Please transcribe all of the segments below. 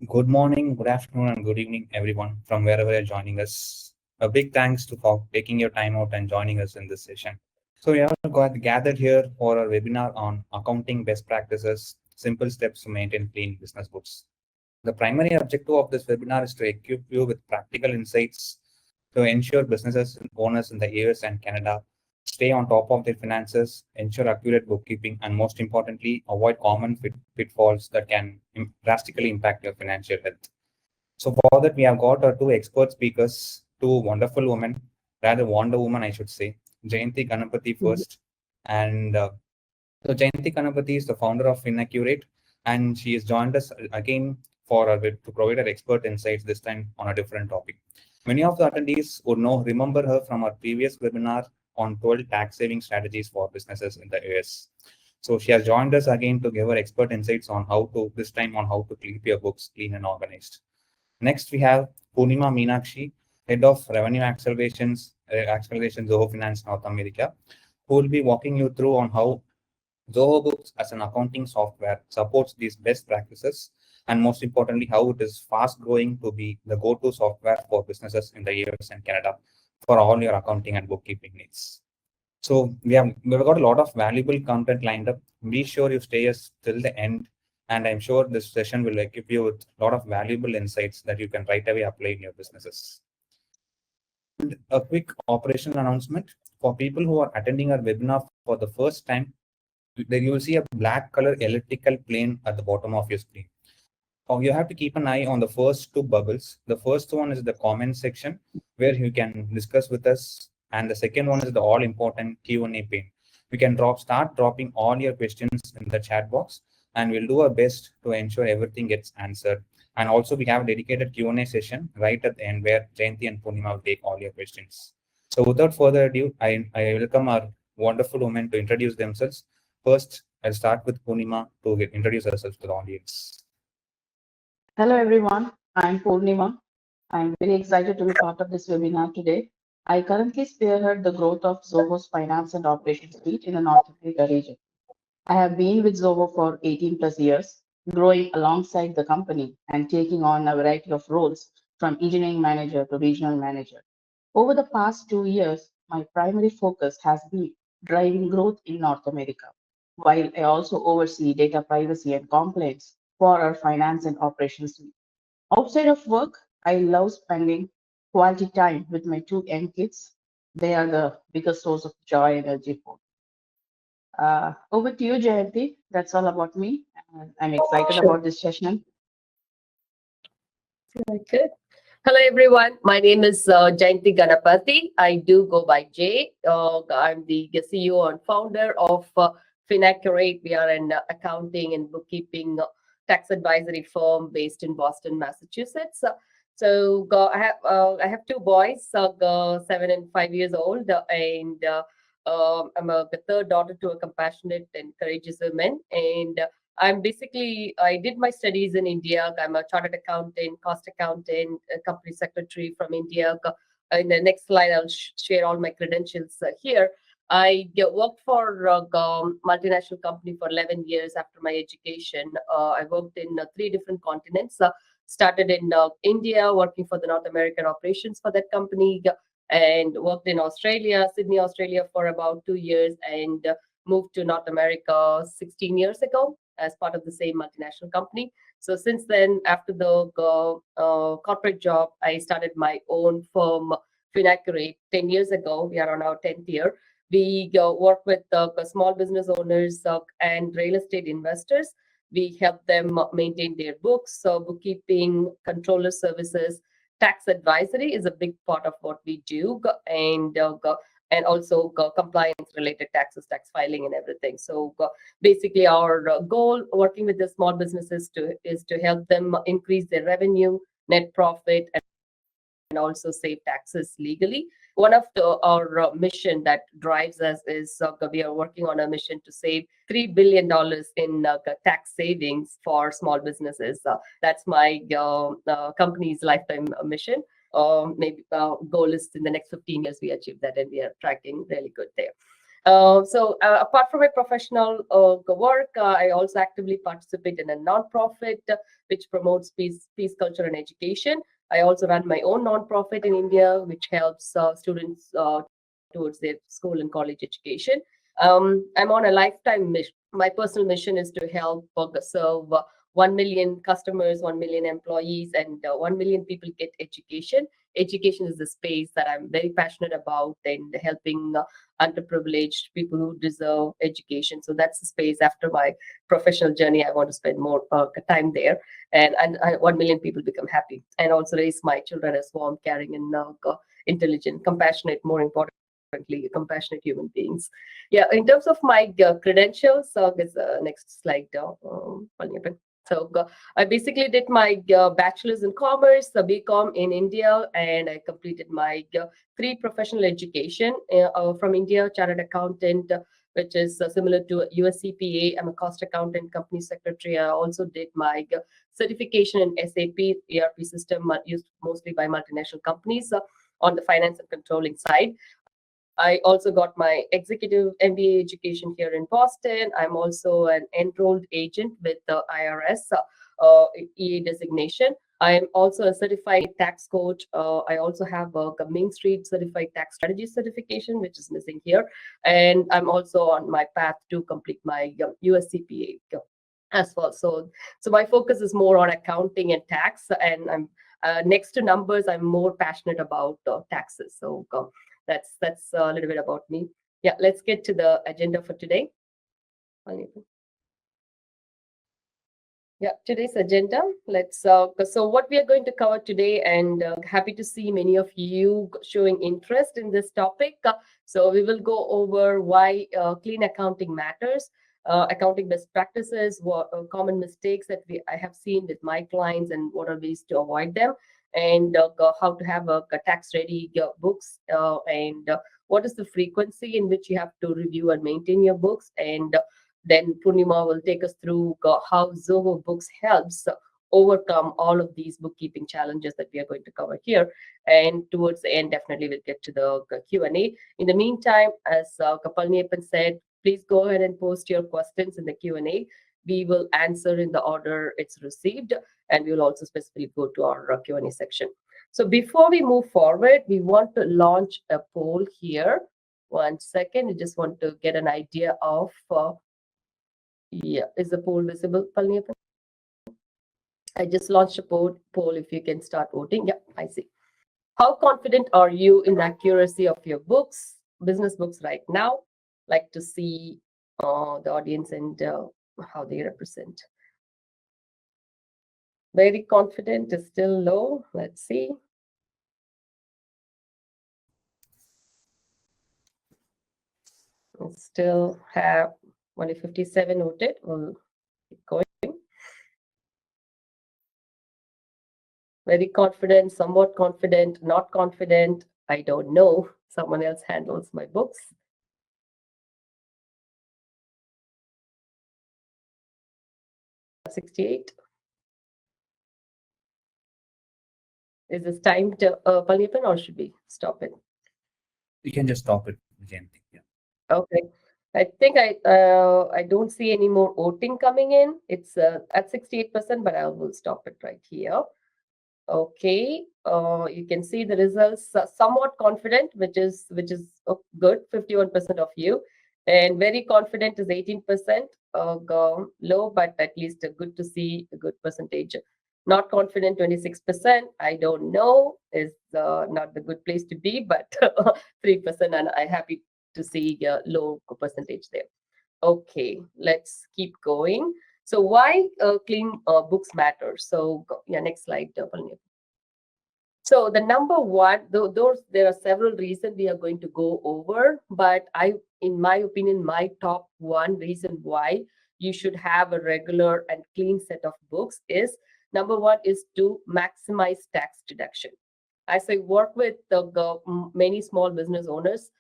Good morning, good afternoon, and good evening, everyone, from wherever you're joining us. A big thanks for taking your time out and joining us in this session. So, we have gathered here for a webinar on accounting best practices, simple steps to maintain clean business books. The primary objective of this webinar is to equip you with practical insights to ensure businesses and owners in the US and Canada stay on top of their finances, ensure accurate bookkeeping, and most importantly, avoid common pitfalls that can drastically impact your financial health. So, for that, we have got our two expert speakers, two wonderful women, rather Wonder Woman, I should say, Jayanti Ganapathy first. And so, Jayanti Ganapathy is the founder of FinAccurate, and she has joined us again to provide her expert insights, this time on a different topic. Many of the attendees would remember her from our previous webinar on 12 tax saving strategies for businesses in the US. So she has joined us again to give her expert insights on this time on how to keep your books clean and organized. Next, we have Purnima Meenakshi, Head of Revenue Acceleration Zoho Finance North America, who will be walking you through on how Zoho Books as an accounting software supports these best practices, and most importantly, how it is fast growing to be the go-to software for businesses in the US and Canada for all your accounting and bookkeeping needs. So we've got a lot of valuable content lined up. Be sure you stay us till the end, and I'm sure this session will equip you with a lot of valuable insights that you can right away apply in your businesses. And a quick operational announcement for people who are attending our webinar for the first time. Then you will see a black color elliptical plane at the bottom of your screen. You have to keep an eye on the first two bubbles. The first one is the comment section where you can discuss with us, and the second one is the all important Q&A pane. You can start dropping all your questions in the chat box, and we'll do our best to ensure everything gets answered. And also, we have a dedicated Q&A session right at the end where Jayanti and Purnima will take all your questions. So without further ado, I welcome our wonderful women to introduce themselves. First, I'll start with Purnima to introduce herself to the audience. Hello everyone, I'm Purnima. I'm very excited to be part of this webinar today. I currently spearhead the growth of Zoho's finance and operations suite in the North America region. I have been with Zoho for 18 plus years, growing alongside the company and taking on a variety of roles from engineering manager to regional manager. Over the past 2 years, my primary focus has been driving growth in North America, while I also oversee data privacy and compliance for our finance and operations suite. Outside of work, I love spending quality time with my two young kids. They are the biggest source of joy and energy for me. Over to you, Jayanti. That's all about me. I'm excited about this session. Good. Hello, everyone. My name is Jayanti Ganapathy. I do go by Jay. I'm the CEO and founder of FinAccurate. We are an accounting and bookkeeping tax advisory firm based in Boston, Massachusetts. I have two boys, 7 and 5 years old, and I'm the third daughter to a compassionate and courageous woman. And I did my studies in India. I'm a chartered accountant, cost accountant, a company secretary from India. In the next slide, I'll share all my credentials here. I worked for a multinational company for 11 years after my education. I worked in 3 different continents. Started in India, working for the North American operations for that company, and worked in Australia, Sydney, Australia for about 2 years, and moved to North America 16 years ago as part of the same multinational company. So since then, after the corporate job, I started my own firm, FinAccurate, 10 years ago. We are on our 10th year. We work with small business owners and real estate investors. We help them maintain their books, bookkeeping, controller services. Tax advisory is a big part of what we do, and also compliance related taxes, tax filing, and everything. So basically, our goal working with the small businesses is to help them increase their revenue, net profit, and also save taxes legally. One of our mission that drives us is we are working on a mission to save $3 billion in tax savings for small businesses. That's my company's lifetime mission. Maybe goal is in the next 15 years we achieve that, and we are tracking really good there. Apart from my professional work, I also actively participate in a nonprofit which promotes peace culture and education. I also run my own nonprofit in India, which helps students towards their school and college education. I'm on a lifetime mission. My personal mission is to help serve 1 million customers, 1 million employees, and 1 million people get education. Education is the space that I'm very passionate about, and helping underprivileged people who deserve education. So that's the space after my professional journey. I want to spend more time there, and 1 million people become happy, and also raise my children as warm, caring, and intelligent, compassionate, more importantly, compassionate human beings. Yeah, in terms of my credentials, is next slide. So I basically did my bachelor's in commerce, the BCom in India, and I completed my 3 professional education from India, chartered accountant, which is similar to US CPA. I'm a cost accountant, company secretary. I also did my certification in SAP ERP system used mostly by multinational companies on the finance and controlling side. I also got my executive MBA education here in Boston. I'm also an enrolled agent with the IRS EA designation. I am also a certified tax coach. I also have a Main Street Certified Tax Strategy certification, which is missing here. And I'm also on my path to complete my US CPA as well. So my focus is more on accounting and tax. And I'm next to numbers, I'm more passionate about taxes. So that's a little bit about me. Yeah, let's get to the agenda for today. Yeah, today's agenda. Let's so what we are going to cover today, and happy to see many of you showing interest in this topic. So we will go over why clean accounting matters, accounting best practices, what common mistakes that I have seen with my clients, and what are ways to avoid them, and how to have a tax-ready books, and what is the frequency in which you have to review and maintain your books, and then Purnima will take us through how Zoho Books helps overcome all of these bookkeeping challenges that we are going to cover here. And towards the end, definitely we'll get to the Q&A. In the meantime, as Purnima said, please go ahead and post your questions in the Q&A. We will answer in the order it's received, and we will also specifically go to our Q&A section. So before we move forward, we want to launch a poll here. 1 second, we just want to get an idea of yeah, is the poll visible, Purnima? I just launched a poll. If you can start voting. Yeah, I see. How confident are you in the accuracy of your books, business books right now? Like to see the audience and how they represent. Very confident is still low. Let's see. We still have only 57 voted. We'll keep going. Very confident, somewhat confident, not confident. I don't know. Someone else handles my books. $68. Is this time to Purnima, or should we stop it? You can just stop it, Jayanti. Yeah. Okay. I think I don't see any more voting coming in. It's at 68%, but I will stop it right here. Okay. You can see the results. Somewhat confident, which is good. 51% of you, and very confident is 18%. Low, but at least good to see a good percentage. Not confident, 26%. I don't know, is not the good place to be, but 3%, and I'm happy to see a low percentage there. Okay, let's keep going. So why clean books matter? So yeah, next slide, Purnima. So the number one, there are several reasons we are going to go over, but in my opinion, my top one reason why you should have a regular and clean set of books is, number one is to maximize tax deduction. As I work with many small business owners,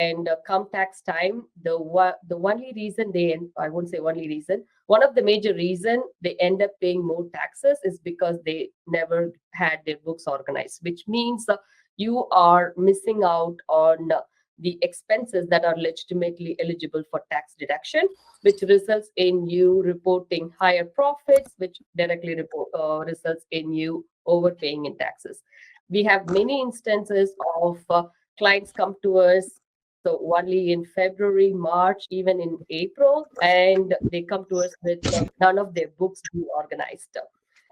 and come tax time, the only reason I won't say only reason, one of the major reason they end up paying more taxes is because they never had their books organized, which means you are missing out on the expenses that are legitimately eligible for tax deduction, which results in you reporting higher profits, which directly results in you overpaying in taxes. We have many instances of clients come to us so only in February, March, even in April, and they come to us with none of their books being organized.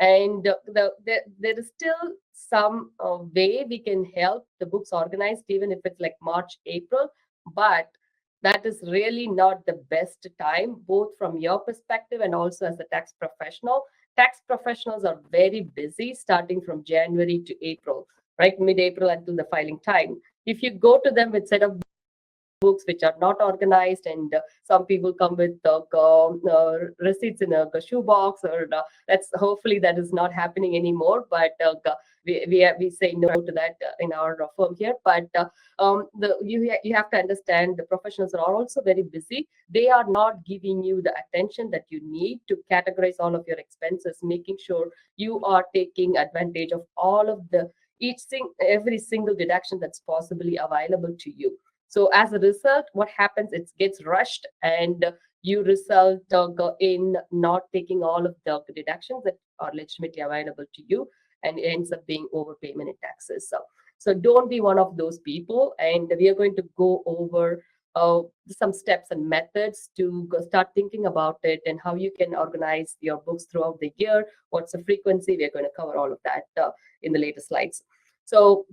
And there is still some way we can help the books organized, even if it's like March, April, but that is really not the best time, both from your perspective and also as a tax professional. Tax professionals are very busy starting from January to April, right? Mid-April until the filing time. If you go to them with set of books which are not organized, and some people come with receipts in a shoebox, or that's hopefully that is not happening anymore, but we say no to that in our firm here. But you have to understand the professionals are also very busy. They are not giving you the attention that you need to categorize all of your expenses, making sure you are taking advantage of all of the every single deduction that's possibly available to you. So as a result, what happens, it gets rushed, and you result in not taking all of the deductions that are legitimately available to you, and it ends up being overpayment in taxes. So don't be one of those people. And we are going to go over some steps and methods to start thinking about it and how you can organize your books throughout the year. What's the frequency? We're going to cover all of that in the later slides. So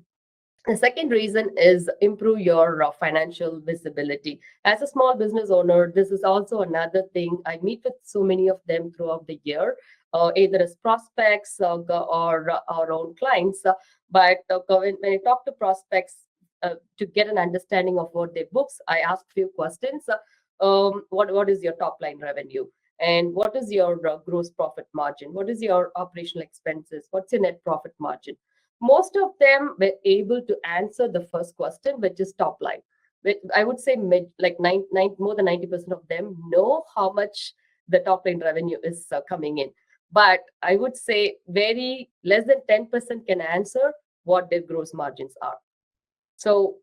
the second reason is improve your financial visibility. As a small business owner, this is also another thing. I meet with so many of them throughout the year, either as prospects or our own clients. But when I talk to prospects to get an understanding of what their books, I ask few questions. What is your top line revenue? And what is your gross profit margin? What is your operational expenses? What's your net profit margin? Most of them were able to answer the first question, which is top line. I would say more than 90% of them know how much the top line revenue is coming in. But I would say very less than 10% can answer what their gross margins are. So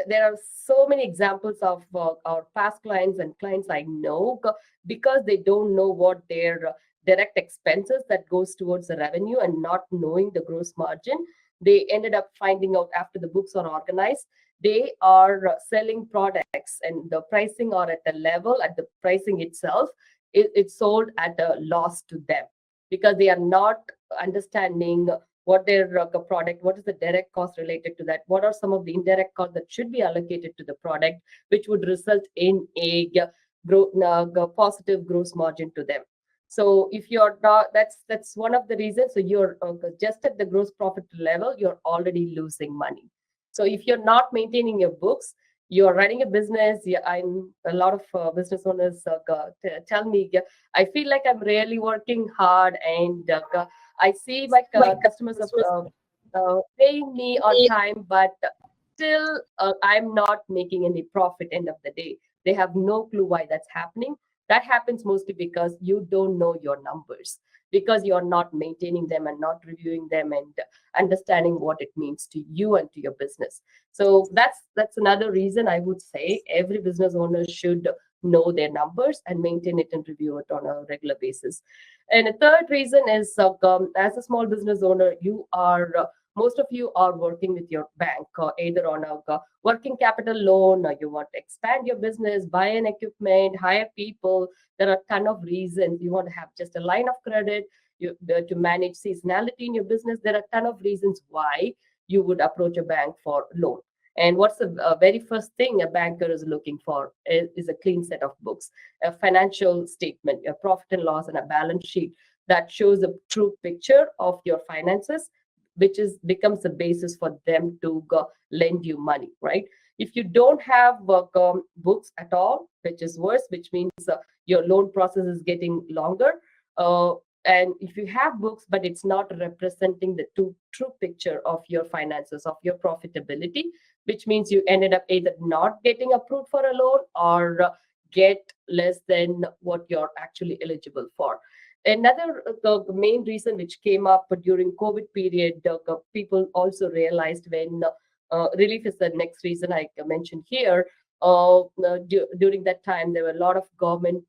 there are so many examples of our past clients and clients I know, because they don't know what their direct expenses that goes towards the revenue and not knowing the gross margin. They ended up finding out after the books are organized, they are selling products and the pricing are at a level, at the pricing itself, it's sold at a loss to them, because they are not understanding what their product, what is the direct cost related to that, what are some of the indirect costs that should be allocated to the product, which would result in a positive gross margin to them. So if you're not, that's one of the reasons. So you're just at the gross profit level, you're already losing money. So if you're not maintaining your books, you're running a business. I'm a lot of business owners tell me, I feel like I'm really working hard, and I see my customers are paying me on time, but still I'm not making any profit end of the day. They have no clue why that's happening. That happens mostly because you don't know your numbers, because you're not maintaining them and not reviewing them and understanding what it means to you and to your business. So that's another reason I would say every business owner should know their numbers and maintain it and review it on a regular basis. And a third reason is as a small business owner, most of you are working with your bank, either on a working capital loan, or you want to expand your business, buy an equipment, hire people. There are a ton of reasons. You want to have just a line of credit to manage seasonality in your business. There are a ton of reasons why you would approach a bank for loan. And what's the very first thing a banker is looking for is a clean set of books, a financial statement, a profit and loss, and a balance sheet that shows a true picture of your finances, which becomes the basis for them to lend you money, right? If you don't have books at all, which is worse, which means your loan process is getting longer. And if you have books, but it's not representing the true picture of your finances, of your profitability, which means you ended up either not getting approved for a loan or get less than what you're actually eligible for. Another the main reason which came up during COVID period, people also realized when relief is the next reason I mentioned here. During that time, there were a lot of government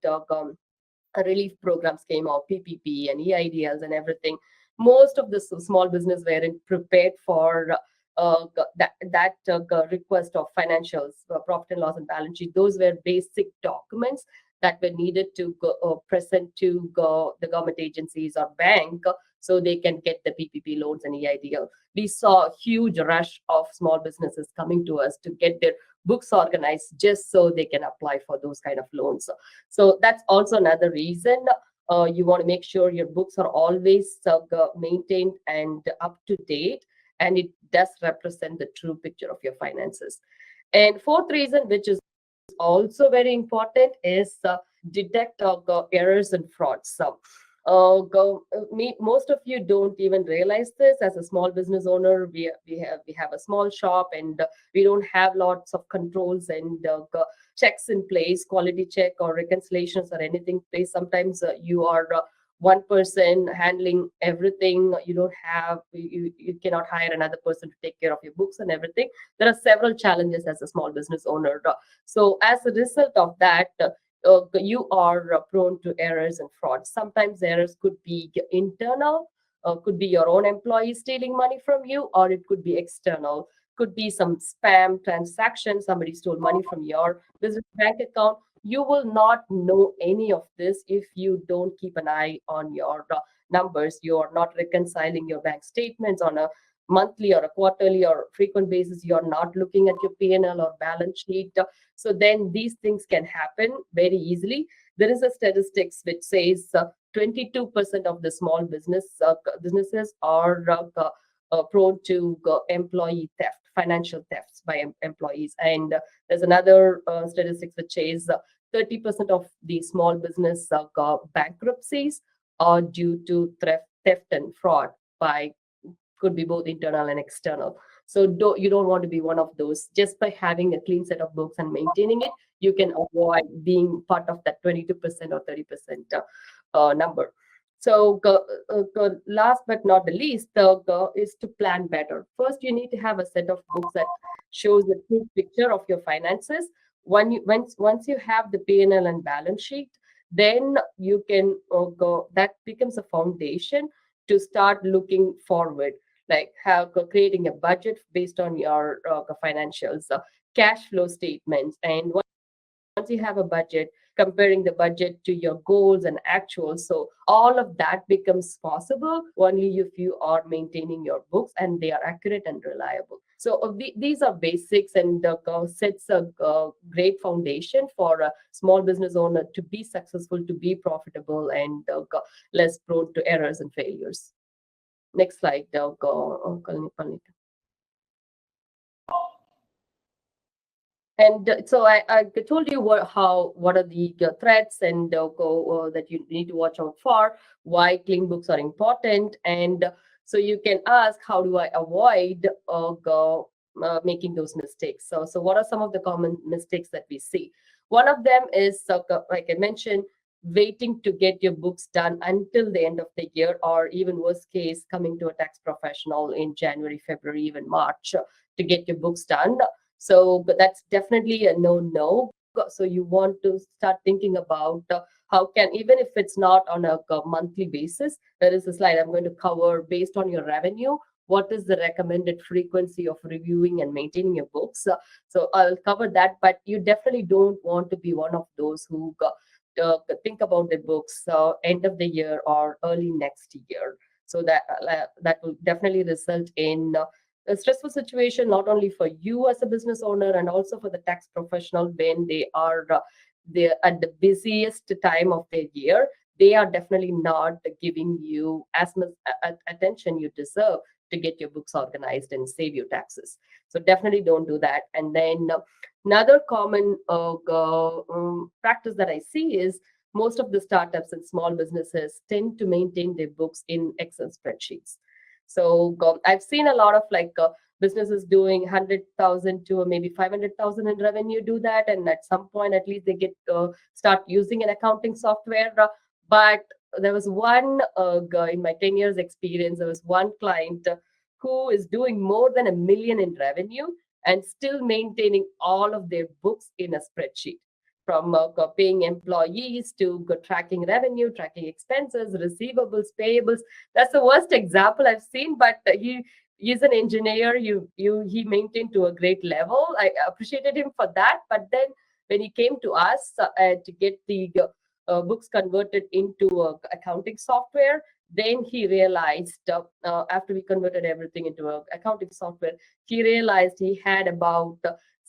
relief programs came out, PPP and EIDLs and everything. Most of the small business weren't prepared for that request of financials, profit and loss and balance sheet. Those were basic documents that were needed to present to the government agencies or bank so they can get the PPP loans and EIDL. We saw a huge rush of small businesses coming to us to get their books organized just so they can apply for those kind of loans. So that's also another reason you want to make sure your books are always maintained and up to date, and it does represent the true picture of your finances. And fourth reason, which is also very important, is detect errors and frauds. So, most of you don't even realize this. As a small business owner, we have a small shop, and we don't have lots of controls and checks in place, quality check or reconciliations or anything in place. Sometimes you are one person handling everything. You cannot hire another person to take care of your books and everything. There are several challenges as a small business owner. So as a result of that, you are prone to errors and frauds. Sometimes errors could be internal, could be your own employees stealing money from you, or it could be external. Could be some spam transaction, somebody stole money from your business bank account. You will not know any of this if you don't keep an eye on your numbers. You are not reconciling your bank statements on a monthly or a quarterly or frequent basis. You're not looking at your P&L or balance sheet. So then these things can happen very easily. There is a statistics which says 22% of the small businesses are prone to employee theft, financial thefts by employees. And there's another statistics which says 30% of the small business bankruptcies are due to theft and fraud by, could be both internal and external. So you don't want to be one of those. Just by having a clean set of books and maintaining it, you can avoid being part of that 22% or 30% number. So last but not the least, is to plan better. First, you need to have a set of books that shows the true picture of your finances. Once you have the P&L and balance sheet, then you can go. That becomes a foundation to start looking forward, like creating a budget based on your financials, cash flow statements, and once you have a budget, comparing the budget to your goals and actuals. So all of that becomes possible only if you are maintaining your books and they are accurate and reliable. So these are basics, and sets a great foundation for a small business owner to be successful, to be profitable, and less prone to errors and failures. Next slide, Purnima. And so I told you what are the threats and that you need to watch out for, why clean books are important. And so you can ask, how do I avoid making those mistakes? So what are some of the common mistakes that we see? One of them is, like I mentioned, waiting to get your books done until the end of the year, or even worst case, coming to a tax professional in January, February, even March to get your books done. So but that's definitely a no. So you want to start thinking about how can, even if it's not on a monthly basis, there is a slide I'm going to cover based on your revenue. What is the recommended frequency of reviewing and maintaining your books? So I'll cover that, but you definitely don't want to be one of those who think about the books end of the year or early next year. So that will definitely result in a stressful situation, not only for you as a business owner and also for the tax professional when they're at the busiest time of their year. They are definitely not giving you as much attention you deserve to get your books organized and save your taxes. So definitely don't do that. And then another common practice that I see is most of the startups and small businesses tend to maintain their books in Excel spreadsheets. So I've seen a lot of businesses doing 100,000 to maybe 500,000 in revenue do that, and at some point at least they get start using an accounting software. But there was one in my 10 years experience, there was one client who is doing more than $1 million in revenue and still maintaining all of their books in a spreadsheet, from paying employees to tracking revenue, tracking expenses, receivables, payables. That's the worst example I've seen, but he's an engineer. He maintained to a great level. I appreciated him for that. But then when he came to us to get the books converted into accounting software, then he realized after we converted everything into accounting software, he realized he had about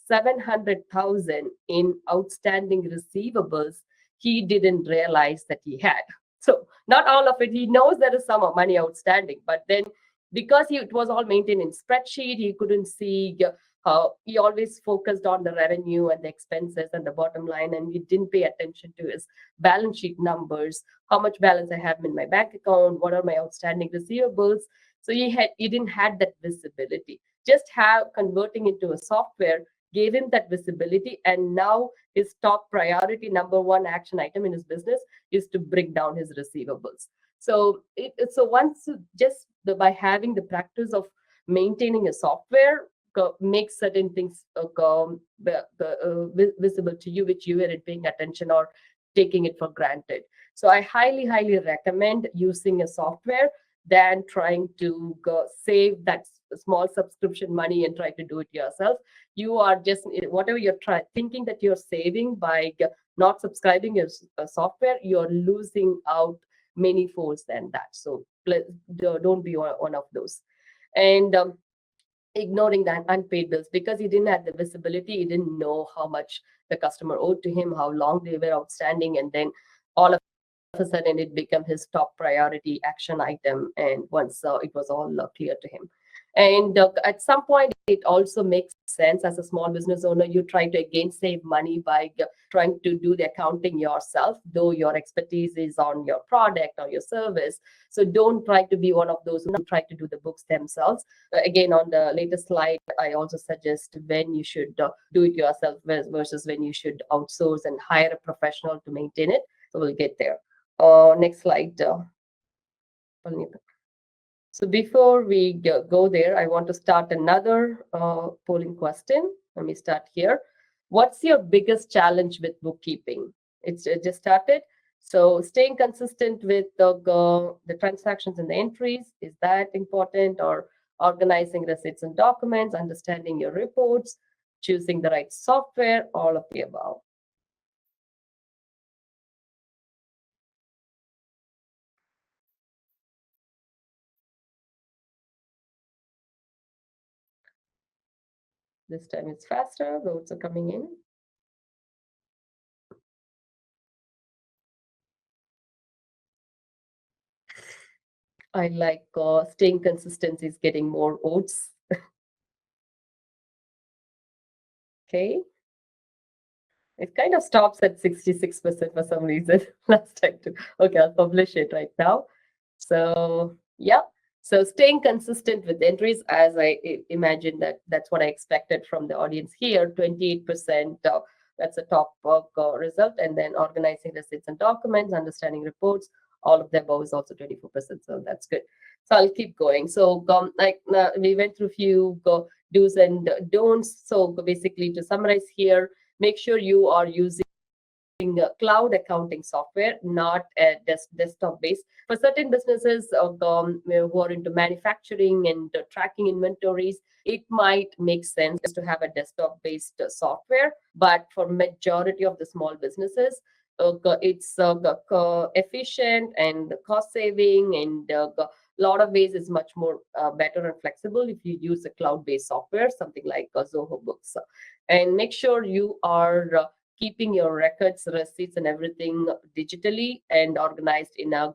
700,000 in outstanding receivables he didn't realize that he had. So not all of it. He knows there is some money outstanding, but then because it was all maintained in spreadsheet, he couldn't see how he always focused on the revenue and the expenses and the bottom line, and he didn't pay attention to his balance sheet numbers, how much balance I have in my bank account, what are my outstanding receivables. So he didn't had that visibility. Just converting into a software gave him that visibility, and now his top priority, number one action item in his business is to bring down his receivables. So once just by having the practice of maintaining a software makes certain things visible to you, which you weren't paying attention or taking it for granted. So I highly recommend using a software than trying to save that small subscription money and try to do it yourself. You are just, whatever you're thinking that you're saving by not subscribing your software, you're losing out many folds than that. So don't be one of those. And ignoring that unpaid bills, because he didn't have the visibility, he didn't know how much the customer owed to him, how long they were outstanding, and then all of a sudden it became his top priority action item, and once it was all clear to him. And at some point it also makes sense, as a small business owner, you try to again save money by trying to do the accounting yourself, though your expertise is on your product or your service. So don't try to be one of those who try to do the books themselves. Again, on the latest slide, I also suggest when you should do it yourself versus when you should outsource and hire a professional to maintain it. So we'll get there. Next slide. So before we go there, I want to start another polling question. Let me start here. What's your biggest challenge with bookkeeping? It's just started. So staying consistent with the transactions and the entries, is that important? Or organizing receipts and documents, understanding your reports, choosing the right software, all of the above. This time it's faster, votes are coming in. I like staying consistent is getting more votes. Okay. It kind of stops at 66% for some reason last time too. Okay, I'll publish it right now. So yeah, so staying consistent with entries, as I imagine that's what I expected from the audience here. 28%, that's a top result. And then organizing receipts and documents, understanding reports, all of the above is also 24%. So that's good. So I'll keep going. So we went through a few do's and don'ts. So basically, to summarize here, make sure you are using cloud accounting software, not a desktop based. For certain businesses who are into manufacturing and tracking inventories, it might make sense to have a desktop based software. But for majority of the small businesses, it's efficient and cost saving, and a lot of ways is much more better and flexible if you use a cloud based software, something like Zoho Books. And make sure you are keeping your records, receipts, and everything digitally and organized in a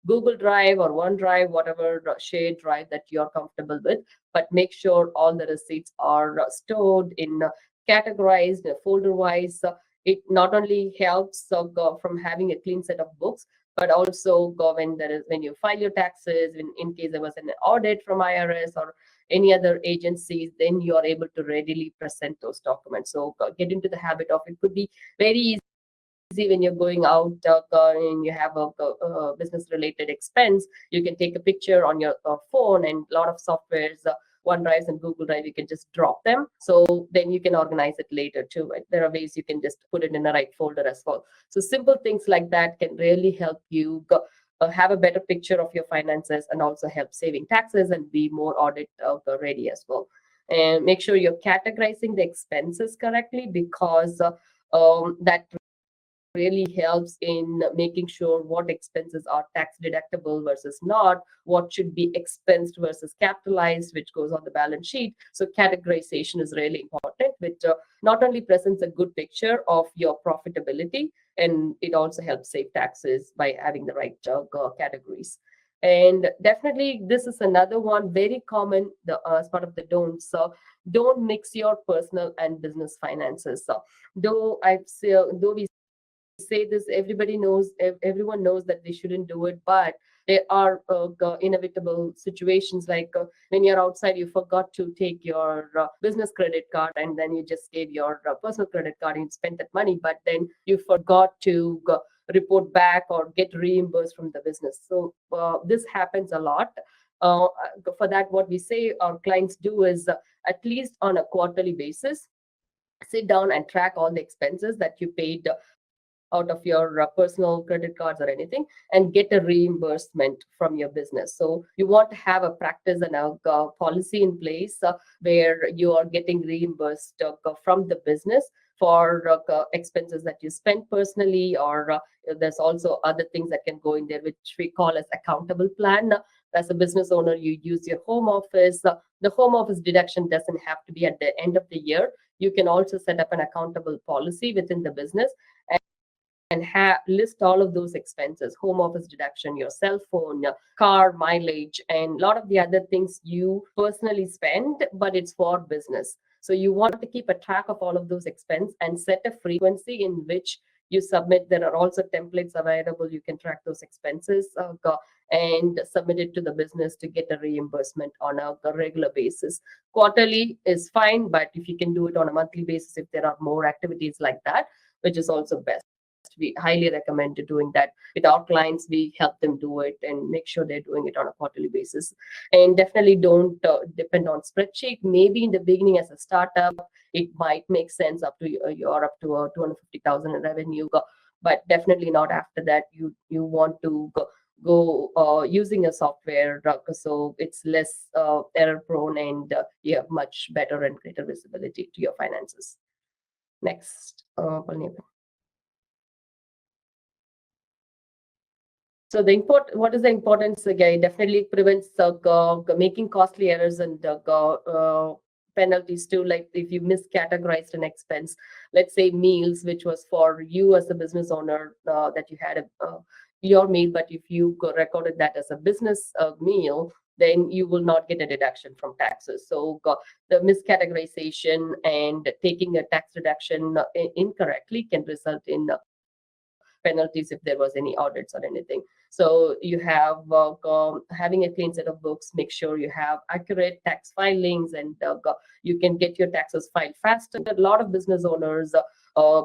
Google Drive or OneDrive, whatever shared drive that you're comfortable with. But make sure all the receipts are stored in categorized folder-wise. It not only helps from having a clean set of books, but also when you file your taxes, in case there was an audit from IRS or any other agencies, then you are able to readily present those documents. So get into the habit of, it could be very easy when you're going out and you have a business related expense, you can take a picture on your phone, and a lot of softwares, OneDrive and Google Drive, you can just drop them. So then you can organize it later too. Right? There are ways you can just put it in the right folder as well. So simple things like that can really help you have a better picture of your finances, and also help saving taxes and be more audit ready as well. And make sure you're categorizing the expenses correctly, because that really helps in making sure what expenses are tax deductible versus not, what should be expensed versus capitalized, which goes on the balance sheet. So categorization is really important, which not only presents a good picture of your profitability, and it also helps save taxes by having the right categories. And definitely, this is another one very common, as part of the don'ts. So don't mix your personal and business finances. So though we say this, everyone knows that they shouldn't do it, but there are inevitable situations, like when you're outside, you forgot to take your business credit card, and then you just gave your personal credit card and spent that money, but then you forgot to report back or get reimbursed from the business. So this happens a lot. For that, what we say our clients do is, at least on a quarterly basis, sit down and track all the expenses that you paid out of your personal credit cards or anything, and get a reimbursement from your business. So you want to have a practice and a policy in place where you are getting reimbursed from the business for expenses that you spend personally, or there's also other things that can go in there, which we call as accountable plan. As a business owner, you use your home office. The home office deduction doesn't have to be at the end of the year. You can also set up an accountable policy within the business, and list all of those expenses: home office deduction, your cell phone, your car mileage, and a lot of the other things you personally spend, but it's for business. So you want to keep a track of all of those expenses and set a frequency in which you submit. There are also templates available. You can track those expenses and submit it to the business to get a reimbursement on a regular basis. Quarterly is fine, but if you can do it on a monthly basis, if there are more activities like that, which is also best. We highly recommend doing that with our clients. We help them do it and make sure they're doing it on a quarterly basis. And definitely don't depend on spreadsheet. Maybe in the beginning as a startup, it might make sense up to you're up to 250,000 in revenue, but definitely not after that. You want to go using a software so it's less error prone, and you have much better and greater visibility to your finances. Next, Purnima. So what is the importance? Again, definitely prevents making costly errors and penalties too. Like if you miscategorized an expense, let's say meals, which was for you as a business owner, that you had your meal, but if you recorded that as a business meal, then you will not get a deduction from taxes. So the miscategorization and taking a tax deduction incorrectly can result in penalties if there was any audits or anything. So you have having a clean set of books, make sure you have accurate tax filings, and you can get your taxes filed faster. A lot of business owners,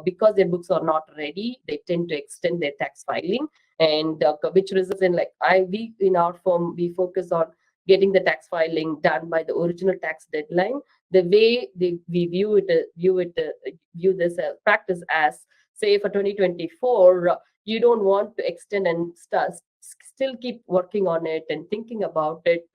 because their books are not ready, they tend to extend their tax filing, and which results in, like, we in our firm, we focus on getting the tax filing done by the original tax deadline. The way we view this practice as, say for 2024, you don't want to extend and still keep working on it and thinking about it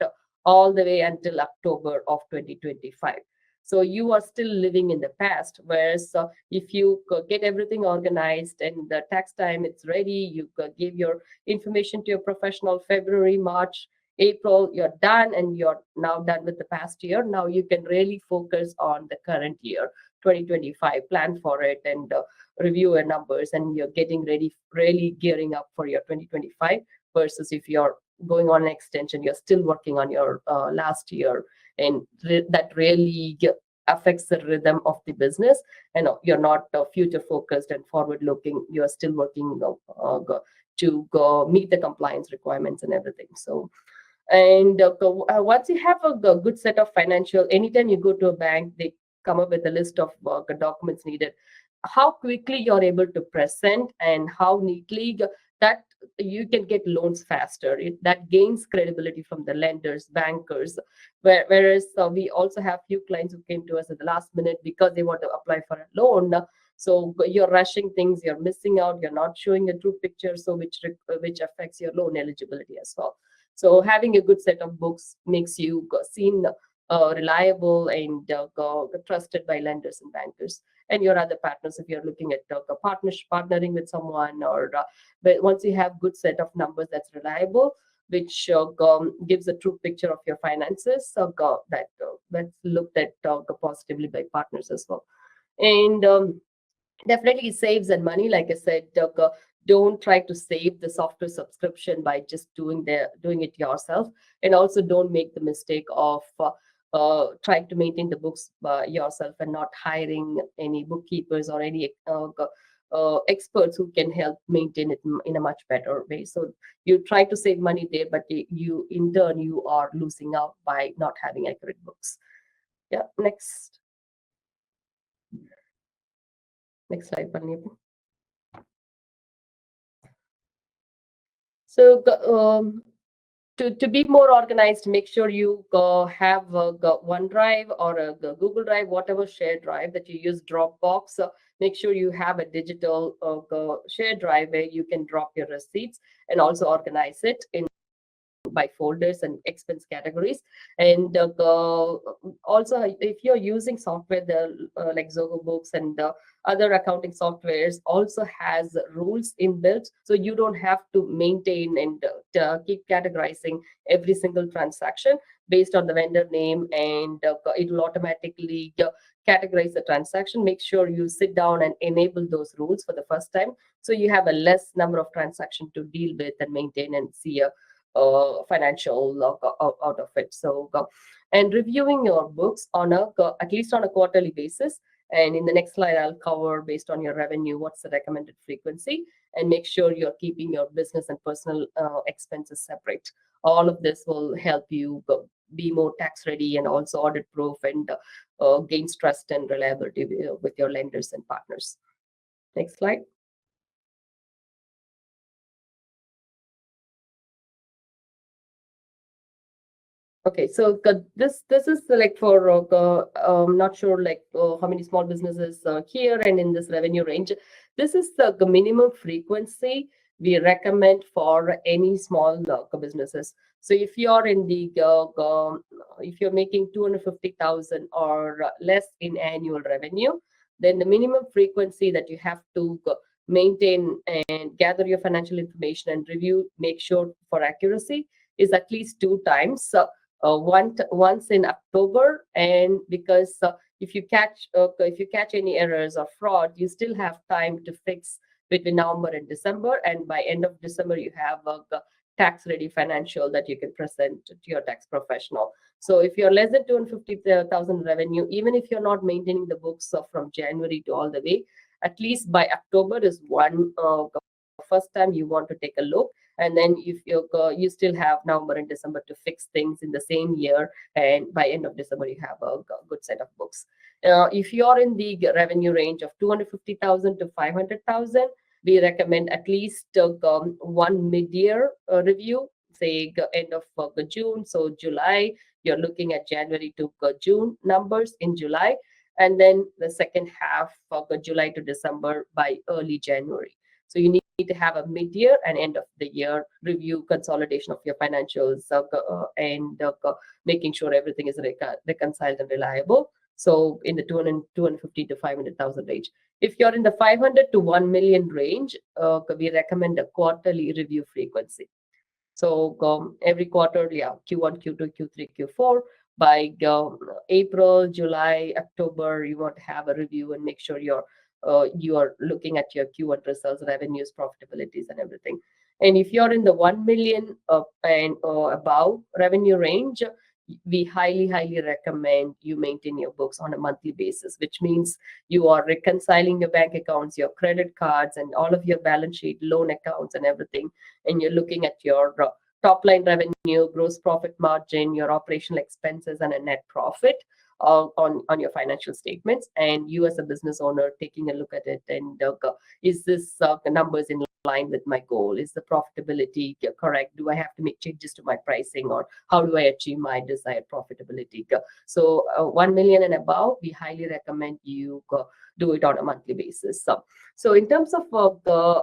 all the way until October of 2025. So you are still living in the past. Whereas if you get everything organized and the tax time it's ready, you give your information to your professional February, March, April, you're done, and you're now done with the past year. Now you can really focus on the current year, 2025, plan for it, and review your numbers, and you're getting ready, really gearing up for your 2025, versus if you're going on an extension, you're still working on your last year, and that really affects the rhythm of the business, and you're not future focused and forward looking. You're still working to meet the compliance requirements and everything. So, and once you have a good set of financial, anytime you go to a bank, they come up with a list of documents needed. how quickly you're able to present and how neatly that you can get loans faster. That gains credibility from the lenders, bankers. Whereas we also have few clients who came to us at the last minute because they want to apply for a loan. So you're rushing things, you're missing out, you're not showing a true picture, so which affects your loan eligibility as well. So having a good set of books makes you seen reliable and trusted by lenders and bankers and your other partners if you're looking at partnering with someone, or but once you have good set of numbers that's reliable, which gives a true picture of your finances, that's looked at positively by partners as well. And definitely saves and money. Like I said, don't try to save the software subscription by just doing it yourself, and also don't make the mistake of trying to maintain the books by yourself and not hiring any bookkeepers or any experts who can help maintain it in a much better way. So you try to save money there, but you in turn you are losing out by not having accurate books. Yeah, next slide, Purnima. So to be more organized, make sure you have OneDrive or a Google Drive, whatever shared drive that you use, Dropbox. Make sure you have a digital shared drive where you can drop your receipts and also organize it in by folders and expense categories. And also, if you're using software, like Zoho Books and other accounting softwares also has rules inbuilt, so you don't have to maintain and keep categorizing every single transaction based on the vendor name, and it will automatically categorize the transaction. Make sure you sit down and enable those rules for the first time, so you have a less number of transactions to deal with and maintain and see a financial out of it. So and reviewing your books on at least on a quarterly basis. And in the next slide, I'll cover based on your revenue, what's the recommended frequency, and make sure you're keeping your business and personal expenses separate. All of this will help you be more tax ready and also audit proof, and gains trust and reliability with your lenders and partners. Next slide. Okay, so this is like for not sure like how many small businesses here and in this revenue range. This is the minimum frequency we recommend for any small businesses. So if you're in the if you're making 250,000 or less in annual revenue, then the minimum frequency that you have to maintain and gather your financial information and review, make sure for accuracy, is at least 2 times. Once in October, and because if you catch any errors or fraud, you still have time to fix between November and December, and by end of December you have a tax ready financial that you can present to your tax professional. So if you're less than 250,000 revenue, even if you're not maintaining the books from January to all the way, at least by October is one first time you want to take a look. And then if you still have November and December to fix things in the same year, and by end of December you have a good set of books. If you're in the revenue range of 250,000 to 500,000, we recommend at least one mid-year review, say end of June. So July, you're looking at January to June numbers in July, and then the second half of July to December by early January. So you need to have a mid-year and end of the year review, consolidation of your financials, and making sure everything is reconciled and reliable. So in the 250 to 500,000 range. If you're in the 500 to 1 million range, we recommend a quarterly review frequency. So every quarter, Q1, Q2, Q3, Q4. By April, July, October, you want to have a review and make sure you are looking at your Q1 results, revenues, profitabilities, and everything. And if you're in the 1 million and above revenue range, we highly recommend you maintain your books on a monthly basis, which means you are reconciling your bank accounts, your credit cards, and all of your balance sheet, loan accounts, and everything. And you're looking at your top line revenue, gross profit margin, your operational expenses, and a net profit. on your financial statements, and you as a business owner taking a look at it and is this numbers in line with my goal? Is the profitability correct? Do I have to make changes to my pricing, or how do I achieve my desired profitability? So 1 million and above, we highly recommend you do it on a monthly basis. So in terms of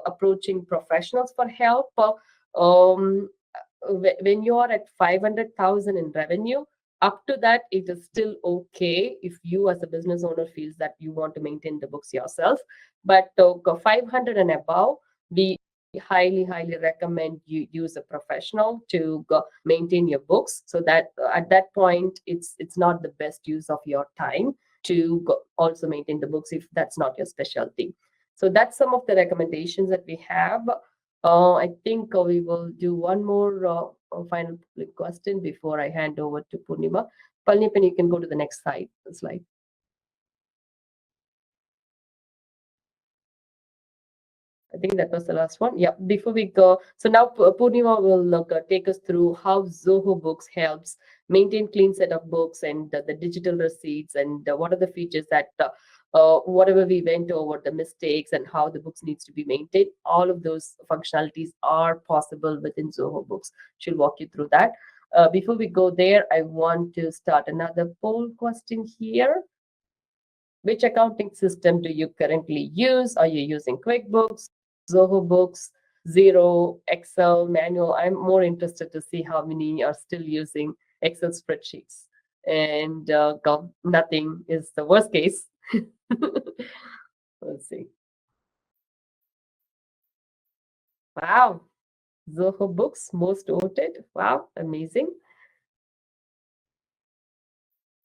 approaching professionals for help, when you are at 500,000 in revenue, up to that, it is still okay if you as a business owner feels that you want to maintain the books yourself. But 500 and above, we highly recommend you use a professional to maintain your books, so that at that point it's not the best use of your time to also maintain the books if that's not your specialty. So that's some of the recommendations that we have. I think we will do one more final public question before I hand over to Purnima. Purnima, you can go to the next slide. I think that was the last one. Yeah, before we go, so now Purnima will take us through how Zoho Books helps maintain clean set of books and the digital receipts, and what are the features that whatever we went over, the mistakes and how the books needs to be maintained, all of those functionalities are possible within Zoho Books. She'll walk you through that. Before we go there, I want to start another poll question here. Which accounting system do you currently use? Are you using QuickBooks, Zoho Books, Xero, Excel, manual? I'm more interested to see how many are still using Excel spreadsheets. And nothing is the worst case. Let's see. Wow. Zoho Books, most voted. Wow, amazing.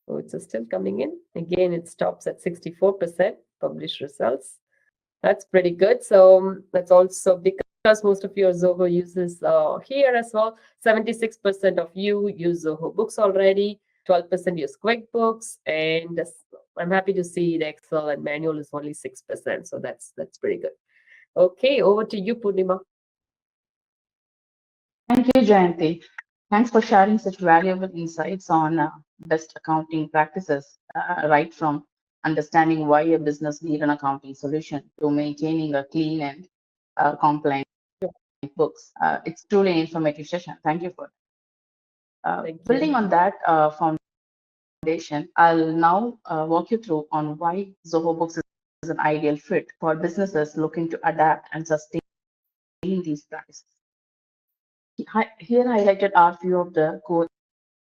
Oh, it's still coming in. Again, it stops at 64% published results. That's pretty good. So that's also because most of your Zoho users here as well. 76% of you use Zoho Books already. 12% use QuickBooks, and I'm happy to see the Excel and manual is only 6%. So that's pretty good. Okay, over to you, Purnima. Thank you, Jayanti. Thanks for sharing such valuable insights on best accounting practices, right from understanding why a business needs an accounting solution to maintaining a clean and compliant books. It's truly an informative session. Thank you for that. Building on that foundation, I'll now walk you through on why Zoho Books is an ideal fit for businesses looking to adapt and sustain these practices. Here highlighted are few of the core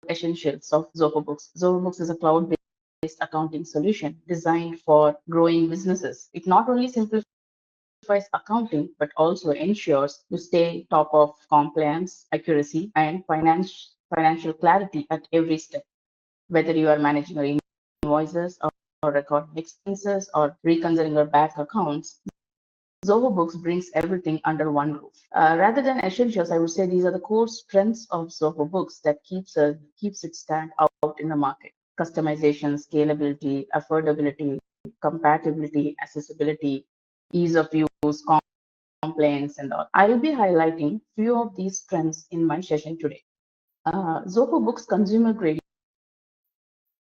essentials of Zoho Books. Zoho Books is a cloud-based accounting solution designed for growing businesses. It not only simplifies accounting, but also ensures you stay top of compliance, accuracy, and financial clarity at every step. Whether you are managing your invoices or recording expenses or reconciling your bank accounts, Zoho Books brings everything under one roof. Rather than essentials, I would say these are the core strengths of Zoho Books that keeps it stand out in the market. Customization, scalability, affordability, compatibility, accessibility, ease of use, compliance, and all. I will be highlighting few of these strengths in my session today. Zoho Books consumer grade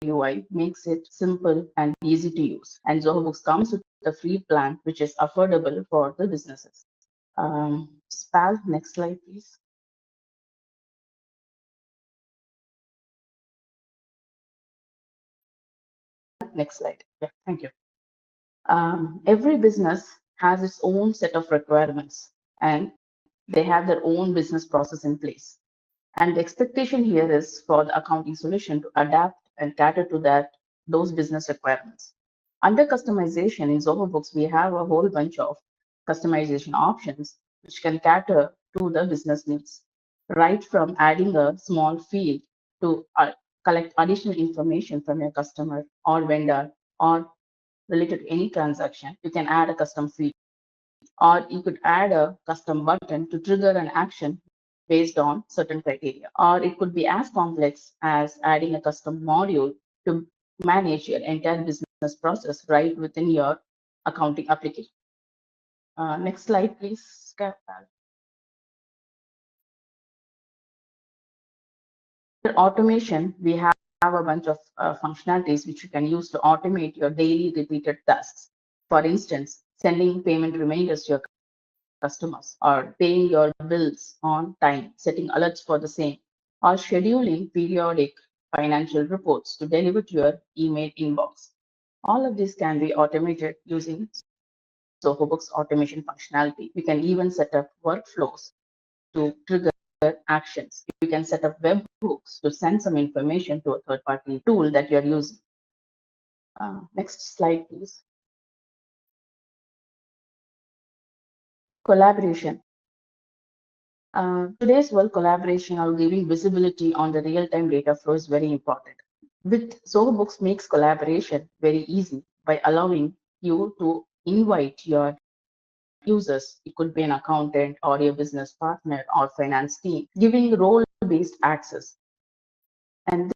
UI makes it simple and easy to use, and Zoho Books comes with a free plan which is affordable for the businesses. Spal, next slide, please. Next slide. Yeah, thank you. Every business has its own set of requirements, and they have their own business process in place. And the expectation here is for the accounting solution to adapt and cater to those business requirements. Under customization in Zoho Books, we have a whole bunch of customization options which can cater to the business needs. Right from adding a small field to collect additional information from your customer or vendor or related to any transaction, you can add a custom field. Or you could add a custom button to trigger an action based on certain criteria. Or it could be as complex as adding a custom module to manage your entire business process right within your accounting application. Next slide, please. Automation, we have a bunch of functionalities which you can use to automate your daily repeated tasks. For instance, sending payment reminders to your customers, or paying your bills on time, setting alerts for the same, or scheduling periodic financial reports to deliver to your email inbox. All of this can be automated using Zoho Books automation functionality. We can even set up workflows to trigger actions. You can set up webhooks to send some information to a third-party tool that you're using. Next slide, please. Collaboration. Today's world, collaboration or giving visibility on the real-time data flow is very important. With Zoho Books makes collaboration very easy by allowing you to invite your users. It could be an accountant or your business partner or finance team, giving role-based access. And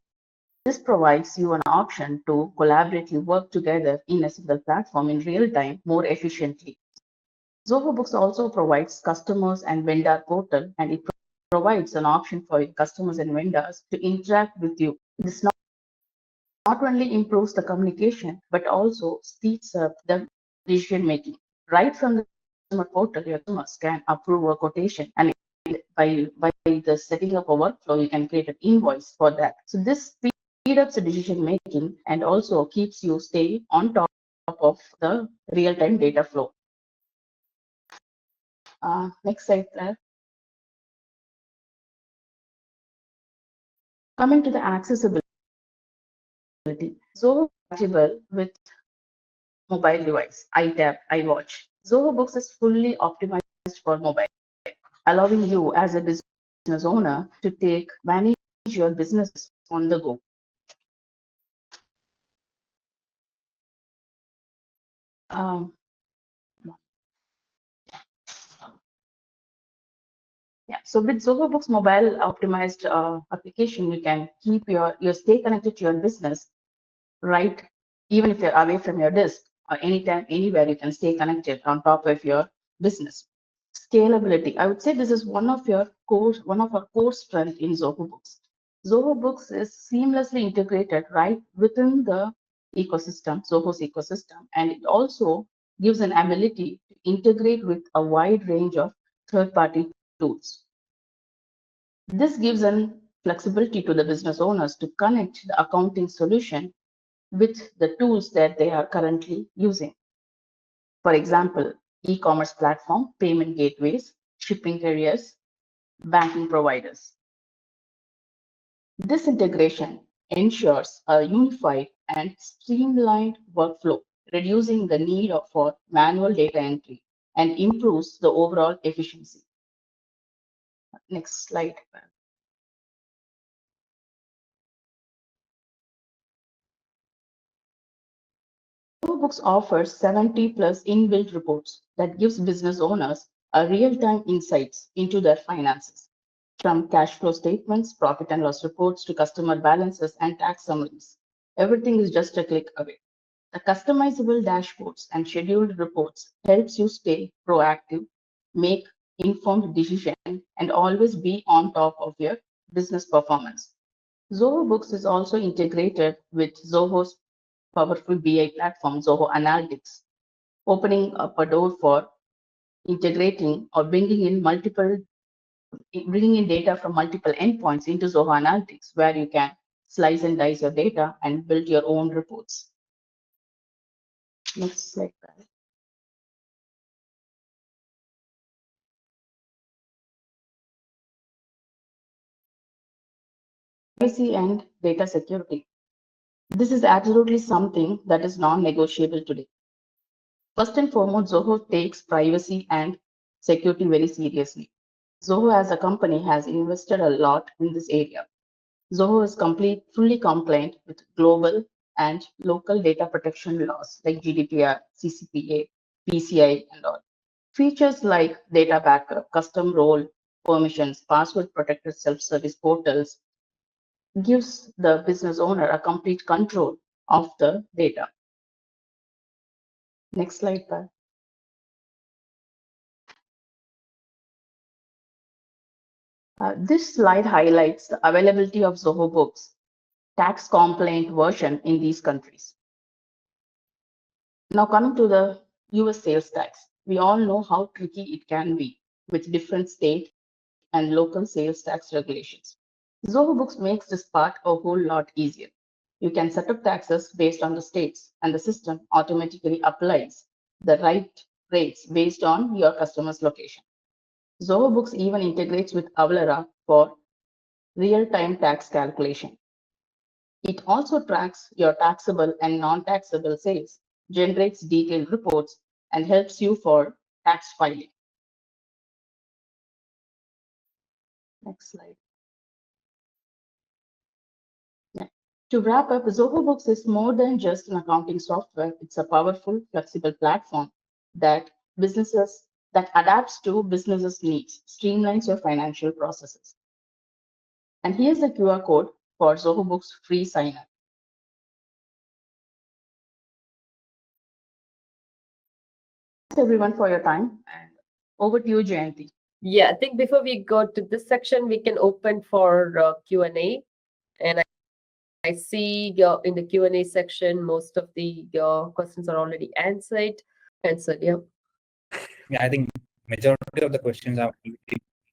this provides you an option to collaboratively work together in a single platform in real time more efficiently. Zoho Books also provides customers and vendor portal, and it provides an option for your customers and vendors to interact with you. This not only improves the communication, but also speeds up the decision making. Right from the customer portal, your customers can approve a quotation, and by the setting up a workflow, you can create an invoice for that. So this speed up the decision making and also keeps you stay on top of the real-time data flow. Next slide, Claire. Coming to the accessibility, Zoho is compatible with mobile device, iTab, iWatch. Zoho Books is fully optimized for mobile, allowing you as a business owner to manage your business on the go. Yeah, so with Zoho Books mobile optimized application, you can keep you stay connected to your business, right? Even if you're away from your desk or anytime, anywhere, you can stay connected on top of your business. Scalability. I would say this is one of our core strengths in Zoho Books. Zoho Books is seamlessly integrated right within the ecosystem, Zoho's ecosystem, and it also gives an ability to integrate with a wide range of third-party tools. This gives an flexibility to the business owners to connect the accounting solution with the tools that they are currently using. For example, e-commerce platform, payment gateways, shipping carriers, banking providers. This integration ensures a unified and streamlined workflow, reducing the need for manual data entry and improves the overall efficiency. Next slide. Zoho Books offers 70 plus inbuilt reports that gives business owners a real-time insights into their finances, from cash flow statements, profit and loss reports to customer balances and tax summaries. Everything is just a click away. The customizable dashboards and scheduled reports helps you stay proactive, make informed decisions, and always be on top of your business performance. Zoho Books is also integrated with Zoho's powerful BI platform, Zoho Analytics, opening up a door for integrating or bringing in data from multiple endpoints into Zoho Analytics, where you can slice and dice your data and build your own reports. Next slide. Privacy and data security. This is absolutely something that is non-negotiable today. First and foremost, Zoho takes privacy and security very seriously. Zoho as a company has invested a lot in this area. Zoho is fully compliant with global and local data protection laws like GDPR, CCPA, PCI, and all. Features like data backup, custom role permissions, password protected self-service portals gives the business owner a complete control of the data. Next slide, Pat. This slide highlights the availability of Zoho Books tax complaint version in these countries. Now coming to the US sales tax, we all know how tricky it can be with different state and local sales tax regulations. Zoho Books makes this part a whole lot easier. You can set up taxes based on the states, and the system automatically applies the right rates based on your customer's location. Zoho Books even integrates with Avalara for real-time tax calculation. It also tracks your taxable and non-taxable sales, generates detailed reports, and helps you for tax filing. Next slide. To wrap up, Zoho Books is more than just an accounting software. It's a powerful, flexible platform that adapts to businesses' needs, streamlines your financial processes. And here's the QR code for Zoho Books free sign-up. Thanks everyone for your time, and over to you, Jayanti. Yeah, I think before we go to this section, we can open for Q&A. And I see in the Q&A section, most of the questions are already answered. Yeah. Yeah, I think majority of the questions are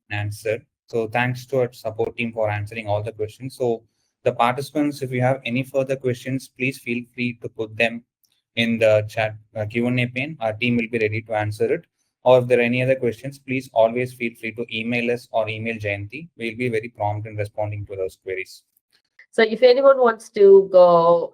answered. So thanks to our support team for answering all the questions. So the participants, if you have any further questions, please feel free to put them in the chat Q&A pane. Our team will be ready to answer it. Or if there are any other questions, please always feel free to email us or email Jayanti. We'll be very prompt in responding to those queries. So if anyone wants to go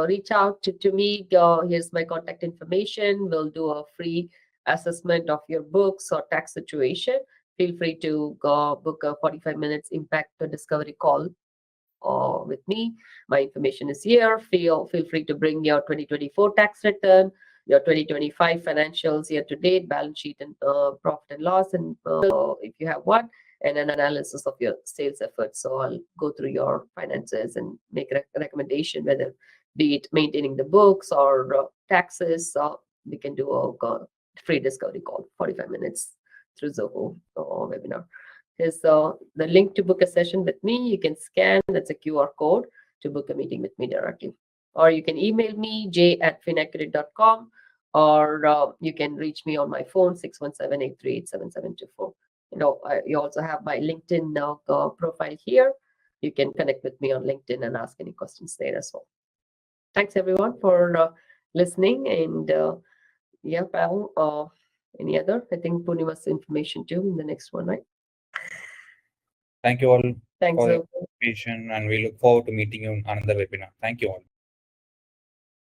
reach out to me, here's my contact information. We'll do a free assessment of your books or tax situation. Feel free to go book a 45 minutes impact discovery call with me. My information is here. Feel free to bring your 2024 tax return, your 2025 financials year to date, balance sheet and profit and loss, and if you have one, and an analysis of your sales efforts. So I'll go through your finances and make a recommendation, whether be it maintaining the books or taxes. We can do a free discovery call, 45 minutes through Zoho webinar. Here's the link to book a session with me. You can scan, that's a QR code to book a meeting with me directly. Or you can email me, j@finaccurate.com, or you can reach me on my phone, 617-838-7724. You also have my LinkedIn profile here. You can connect with me on LinkedIn and ask any questions there as well. Thanks everyone for listening. And yeah, pal, any other? I think Purnima's information too in the next one, right? Thank you all Thanks for the information, and we look forward to meeting you in another webinar. Thank you all.